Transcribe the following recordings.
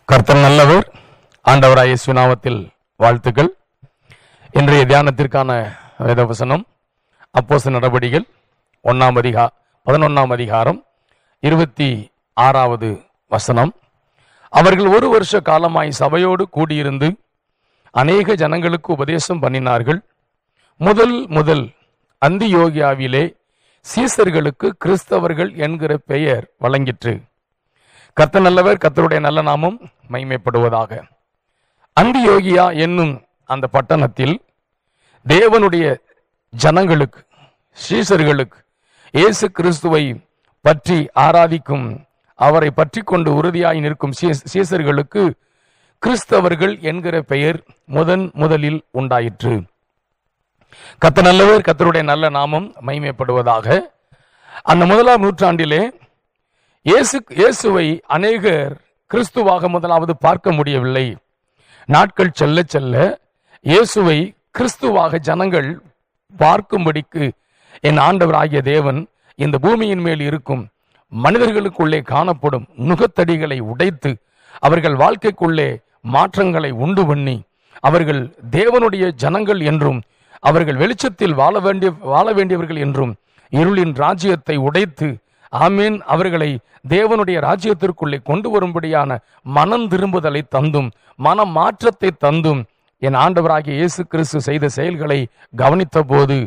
கர்த்தர் நல்லவர். ஆண்டவராய் இயேசு நாமத்தில் வாழ்த்துக்கள். இன்றைய தியானத்திற்கான வேதவசனம் அப்போஸ்தலர் நடபடிகள் 11ஆம் அதிகாரம் 26வது வசனம். அவர்கள் 1 வருஷ காலமாய் சபையோடு கூடியிருந்து அநேக ஜனங்களுக்கு உபதேசம் பண்ணினார்கள். முதல் அந்தியோகியாவிலே சீசர்களுக்கு கிறிஸ்தவர்கள் என்கிற பெயர் வழங்கிற்று. கர்த்தர் நல்லவர், கர்த்தருடைய நல்ல நாமம் மகிமைப்படுவதாக. அந்தியோகியா என்னும் அந்த பட்டணத்தில் தேவனுடைய ஜனங்களுக்கு, சீசர்களுக்கு, இயேசு கிறிஸ்துவை பற்றி ஆராதிக்கும், அவரை பற்றி கொண்டு உறுதியாய் நிற்கும் சீசர்களுக்கு கிறிஸ்தவர்கள் என்கிற பெயர் முதலில் உண்டாயிற்று. கர்த்தர் நல்லவர், கர்த்தருடைய நல்ல நாமம் மகிமைப்படுவதாக. அந்த 1ஆம் நூற்றாண்டிலே இயேசுவை அநேகர் கிறிஸ்துவாக முதலாவது பார்க்க முடியவில்லை. நாட்கள் செல்ல செல்ல இயேசுவை கிறிஸ்துவாக ஜனங்கள் பார்க்கும்படிக்கு என் ஆண்டவராகிய தேவன் இந்த பூமியின் மேல் இருக்கும் மனிதர்களுக்குள்ளே காணப்படும் நுகத்தடிகளை உடைத்து அவர்கள் வாழ்க்கைக்குள்ளே மாற்றங்களை உண்டு பண்ணி அவர்கள் தேவனுடைய ஜனங்கள் என்றும் அவர்கள் வெளிச்சத்தில் வாழ வேண்டியவர்கள் என்றும் இருளின் ராஜ்யத்தை உடைத்து ஆமீன் அவர்களை தேவனுடைய ராஜ்யத்திற்குள்ளே கொண்டு வரும்படியான மனம் திரும்புதலை தந்தும் மன மாற்றத்தை தந்தும் என் ஆண்டவராகிய இயேசு கிறிஸ்து செய்த செயல்களை கவனித்த போது,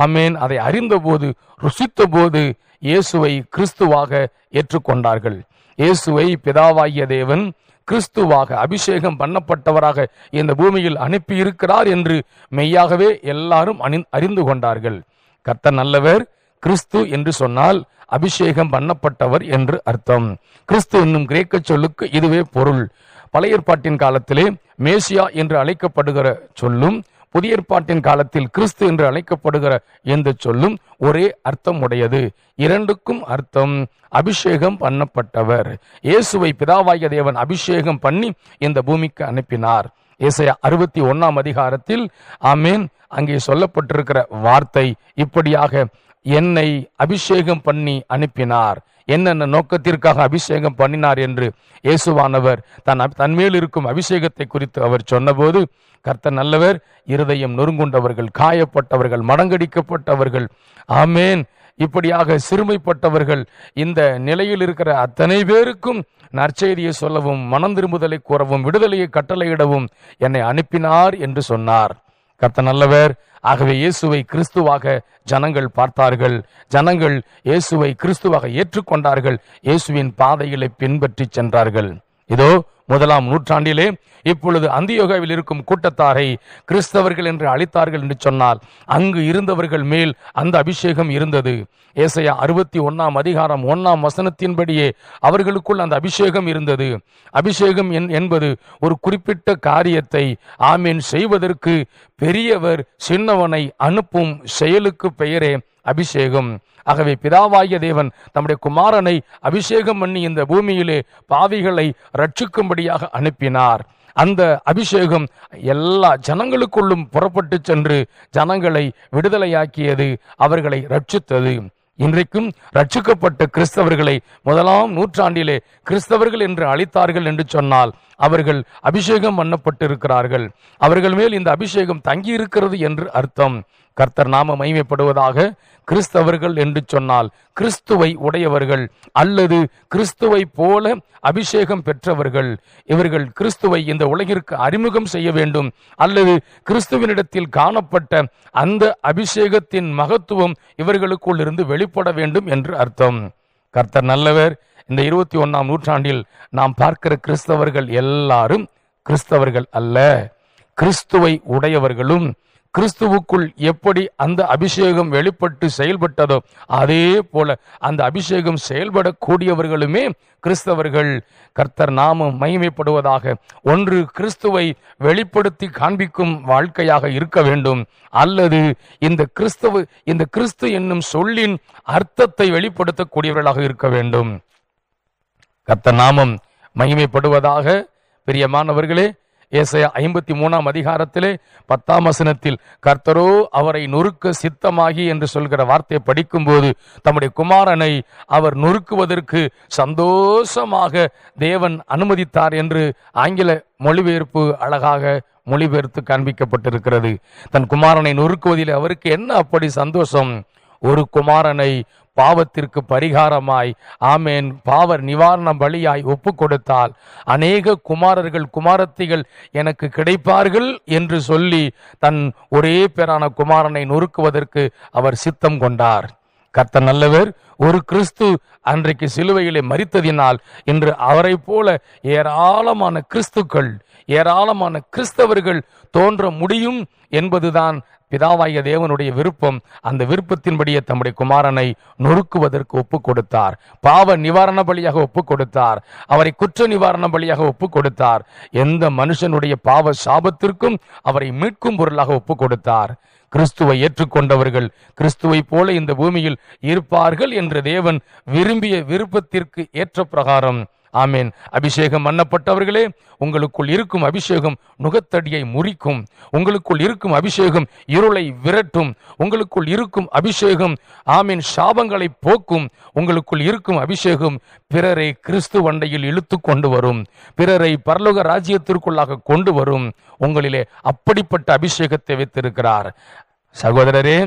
ஆமேன், அதை அறிந்த போது, ருசித்த போது இயேசுவை கிறிஸ்துவாக ஏற்றுக்கொண்டார்கள். இயேசுவை பிதாவாகிய தேவன் கிறிஸ்துவாக அபிஷேகம் பண்ணப்பட்டவராக இந்த பூமியில் அனுப்பி இருக்கிறார் என்று மெய்யாகவே எல்லாரும் அறிந்து கொண்டார்கள். கர்த்தர் நல்லவர். கிறிஸ்து என்று சொன்னால் அபிஷேகம் பண்ணப்பட்டவர் என்று அர்த்தம். கிறிஸ்து என்னும் கிரேக்க சொல்லுக்கு இதுவே பொருள். பழைய ஏற்பாட்டின் காலத்திலே மேசியா என்று அழைக்கப்படுகிற சொல்லும் புதிய ஏற்பாட்டின் காலத்தில் கிறிஸ்து என்று அழைக்கப்படுகிற எந்த சொல்லும் ஒரே அர்த்தம் உடையது. இரண்டுக்கும் அர்த்தம் அபிஷேகம் பண்ணப்பட்டவர். இயேசுவை பிதாவாகிய தேவன் அபிஷேகம் பண்ணி இந்த பூமிக்கு அனுப்பினார். ஏசாயா 61ஆம் அதிகாரத்தில் ஆமேன் அங்கே சொல்லப்பட்டிருக்கிற வார்த்தை இப்படியாக, என்னை அபிஷேகம் பண்ணி அனுப்பினார். என்னென்ன நோக்கத்திற்காக அபிஷேகம் பண்ணினார் என்று இயேசுவானவர் தன்மேல் இருக்கும் அபிஷேகத்தை குறித்து அவர் சொன்னபோது, கர்த்தர் நல்லவர், இருதயம் நொறுங்குண்டவர்கள், காயப்பட்டவர்கள், மடங்கடிக்கப்பட்டவர்கள், ஆமேன், இப்படியாக சிறுமைப்பட்டவர்கள், இந்த நிலையில் இருக்கிற அத்தனை பேருக்கும் நற்செய்தியை சொல்லவும் மனம் திரும்புதலை கூறவும் விடுதலையை கட்டளையிடவும் என்னை அனுப்பினார் என்று சொன்னார். கர்த்தர் நல்லவர். ஆகவே இயேசுவை கிறிஸ்துவாக ஜனங்கள் பார்த்தார்கள். ஜனங்கள் இயேசுவை கிறிஸ்துவாக ஏற்றுக்கொண்டார்கள். இயேசுவின் பாதைகளை பின்பற்றி சென்றார்கள். இதோ 1ஆம் நூற்றாண்டிலே இப்பொழுது அந்தியோகியாவில் இருக்கும் கூட்டத்தாரை கிறிஸ்தவர்கள் என்று அழைத்தார்கள் என்று சொன்னால் அங்கு இருந்தவர்கள் மேல் அந்த அபிஷேகம் இருந்தது. ஏசாயா 61ஆம் அதிகாரம் 1ஆம் வசனத்தின்படியே அவர்களுக்குள் அந்த அபிஷேகம் இருந்தது. அபிஷேகம் என்பது ஒரு குறிப்பிட்ட காரியத்தை ஆமீன் செய்வதற்கு பெரியவர் சின்னவனை அனுப்பும் செயலுக்கு பெயரே அபிஷேகம். ஆகவே பிதாவாகிய தேவன் தம்முடைய குமாரனை அபிஷேகம் பண்ணி இந்த பூமியிலே பாவிகளை ரட்சிக்கும்படியாக அனுப்பினார். அந்த அபிஷேகம் எல்லா ஜனங்களுக்குள்ளும் புறப்பட்டு சென்று ஜனங்களை விடுதலையாக்கியது, அவர்களை ரட்சித்தது. இன்றைக்கும் ரட்சிக்கப்பட்ட கிறிஸ்தவர்களை 1ஆம் நூற்றாண்டிலே கிறிஸ்தவர்கள் என்று அழைத்தார்கள் என்று சொன்னால் அவர்கள் அபிஷேகம் பண்ணப்பட்டிருக்கிறார்கள். அவர்கள் மேல் இந்த அபிஷேகம் தங்கி இருக்கிறது என்று அர்த்தம். கர்த்தர் நாம மகிமைப்படுவதாக. கிறிஸ்தவர்கள் என்று சொன்னால் கிறிஸ்துவை உடையவர்கள் அல்லது கிறிஸ்துவை போல அபிஷேகம் பெற்றவர்கள். இவர்கள் கிறிஸ்துவை இந்த உலகிற்கு அறிமுகம் செய்ய வேண்டும் அல்லது கிறிஸ்துவனிடத்தில் காணப்பட்ட அந்த அபிஷேகத்தின் மகத்துவம் இவர்களுக்குள் இருந்து வெளிப்பட வேண்டும் என்று அர்த்தம். கர்த்தர் நல்லவர். இந்த 21ஆம் நூற்றாண்டில் நாம் பார்க்கிற கிறிஸ்தவர்கள் எல்லாரும் கிறிஸ்தவர்கள் அல்ல. கிறிஸ்துவை உடையவர்களும் கிறிஸ்துவுக்குள் எப்படி அந்த அபிஷேகம் வெளிப்பட்டு செயல்பட்டதோ அதே போல அந்த அபிஷேகம் செயல்படக்கூடியவர்களுமே கிறிஸ்தவர்கள். கர்த்தர் நாமம் மகிமைப்படுவதாக. ஒன்று கிறிஸ்துவை வெளிப்படுத்தி காண்பிக்கும் வாழ்க்கையாக இருக்க வேண்டும் அல்லது இந்த கிறிஸ்து என்னும் சொல்லின் அர்த்தத்தை வெளிப்படுத்தக்கூடியவர்களாக இருக்க வேண்டும். கர்த்தர் நாமம் மகிமைப்படுவதாக. பிரியமானவர்களே, ஏசாயா 53 அதிகாரத்திலே 10 வசனத்தில் கர்த்தரோ அவரை நொறுக்க சித்தமாகி என்று சொல்கிற வார்த்தையை படிக்கும்போது தம்முடைய குமாரனை அவர் நொறுக்குவதற்கு சந்தோஷமாக தேவன் அனுமதித்தார் என்று ஆங்கில மொழிபெயர்ப்பு அழகாக மொழிபெயர்த்து காண்பிக்கப்பட்டிருக்கிறது. தன் குமாரனை நொறுக்குவதில் அவருக்கு என்ன அப்படி சந்தோஷம்? ஒரு குமாரனை பாவத்திற்கு பரிகாரமாய், ஆமேன், பாவ நிவாரண பலியாய் ஒப்பு கொடுத்தால் அநேக குமாரர்கள் குமாரத்திகள் எனக்கு கிடைப்பார்கள் என்று சொல்லி தன் ஒரே பேரான குமாரனை நொறுக்குவதற்கு அவர் சித்தம் கொண்டார். கர்த்தர் நல்லவர். ஒரு கிறிஸ்து அன்றைக்கு சிலுவையிலே மரித்ததினால் இன்று அவரை போல ஏராளமான கிறிஸ்துக்கள், ஏராளமான கிறிஸ்தவர்கள் தோன்ற முடியும் என்பதுதான் பிதாவாகிய தேவனுடைய விருப்பம். அந்த விருப்பத்தின்படியே தம்முடைய குமாரனை நொறுக்குவதற்கு ஒப்பு கொடுத்தார். பாவ நிவாரண பலியாக ஒப்பு கொடுத்தார். அவரை குற்ற நிவாரண பலியாக ஒப்பு கொடுத்தார். எந்த மனுஷனுடைய பாவ சாபத்திற்கும் அவரை மீட்கும் பொருளாக ஒப்பு கொடுத்தார். கிறிஸ்துவை ஏற்றுக்கொண்டவர்கள் கிறிஸ்துவை போல இந்த பூமியில் இருப்பார்கள் என்று தேவன் விரும்பிய விருப்பத்திற்கு ஏற்ற பிரகாரம், ஆமேன், அபிஷேகம் பண்ணப்பட்டவர்களே, உங்களுக்குள் இருக்கும் அபிஷேகம் நுகத்தடியை முறிக்கும். உங்களுக்குள் இருக்கும் அபிஷேகம் இருளை விரட்டும். உங்களுக்குள் இருக்கும் அபிஷேகம், ஆமேன், சாபங்களை போக்கும். உங்களுக்குள் இருக்கும் அபிஷேகம் பிறரை கிறிஸ்து வண்டையில் இழுத்து கொண்டு வரும். பிறரை பரலோக ராஜ்யத்திற்குள்ளாக கொண்டு வரும். உங்களிலே அப்படிப்பட்ட அபிஷேகத்தை வைத்திருக்கிறார். சகோதரரே,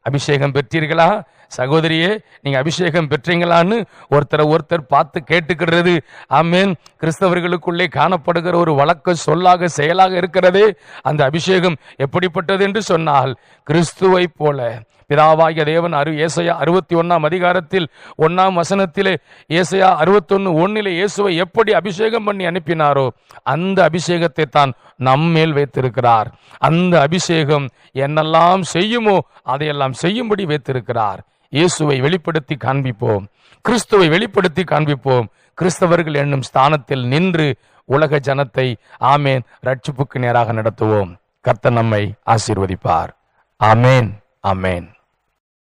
அபிஷேகம் பெற்றீர்களா? சகோதரியே, நீங்க அபிஷேகம் பெற்றீங்களான்னு ஒருத்தர் பார்த்து கேட்டுக்கிறது, ஆமேன், கிறிஸ்தவர்களுக்குள்ளே காணப்படுகிற ஒரு வழக்க சொல்லாக செயலாக இருக்கிறதே. அந்த அபிஷேகம் எப்படிப்பட்டது என்று சொன்னால், கிறிஸ்துவை போல பிதாவாகிய தேவன் ஏசாயா 61 அதிகாரத்தில் 1 வசனத்திலே, ஏசாயா 61:1 இயேசுவை எப்படி அபிஷேகம் பண்ணி அனுப்பினாரோ அந்த அபிஷேகத்தை தான் நம்மேல் வைத்திருக்கிறார். அந்த அபிஷேகம் என்னெல்லாம் செய்யுமோ அதையெல்லாம் செய்யும்படி வைத்திருக்கிறார். இயேசுவை வெளிப்படுத்தி காண்பிப்போம். கிறிஸ்துவை வெளிப்படுத்தி காண்பிப்போம். கிறிஸ்தவர்கள் என்னும் ஸ்தானத்தில் நின்று உலக ஜனத்தை, ஆமேன், ரட்சிப்புக்கு நேராக நடத்துவோம். கர்த்தர் நம்மை ஆசீர்வதிப்பார். ஆமேன், ஆமேன்.